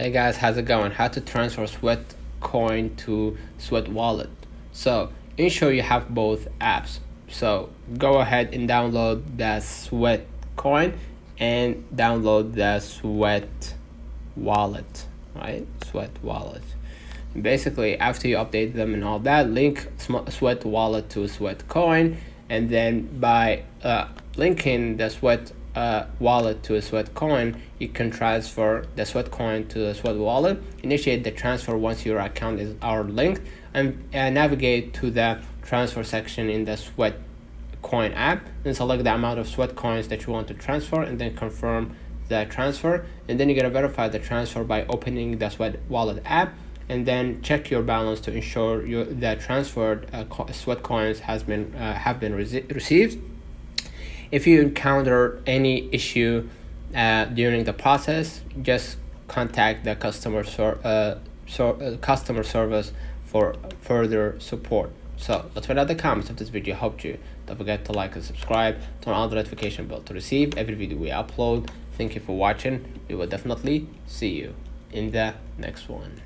Hey guys, how's it going? How to transfer Sweatcoin to Sweat Wallet. So ensure you have both apps. So go ahead and download the Sweatcoin and download the Sweat Wallet, right? Sweat Wallet. Basically, after you update them and all that, link Sweat Wallet to Sweatcoin, and then by linking the Sweat wallet to a Sweatcoin, you can transfer the Sweatcoin to the Sweat wallet. Initiate the transfer once your account is linked, and navigate to the transfer section in the Sweatcoin app and select the amount of Sweatcoins that you want to transfer, and then confirm the transfer. And then you're gonna verify the transfer by opening the Sweat wallet app, and then check your balance to ensure the transferred Sweatcoins have been received. If you encounter any issue during the process, just contact the customer service for further support. So let's find out the comments if this video helped you. Don't forget to like and subscribe, turn on the notification bell to receive every video we upload. Thank you for watching. We will definitely see you in the next one.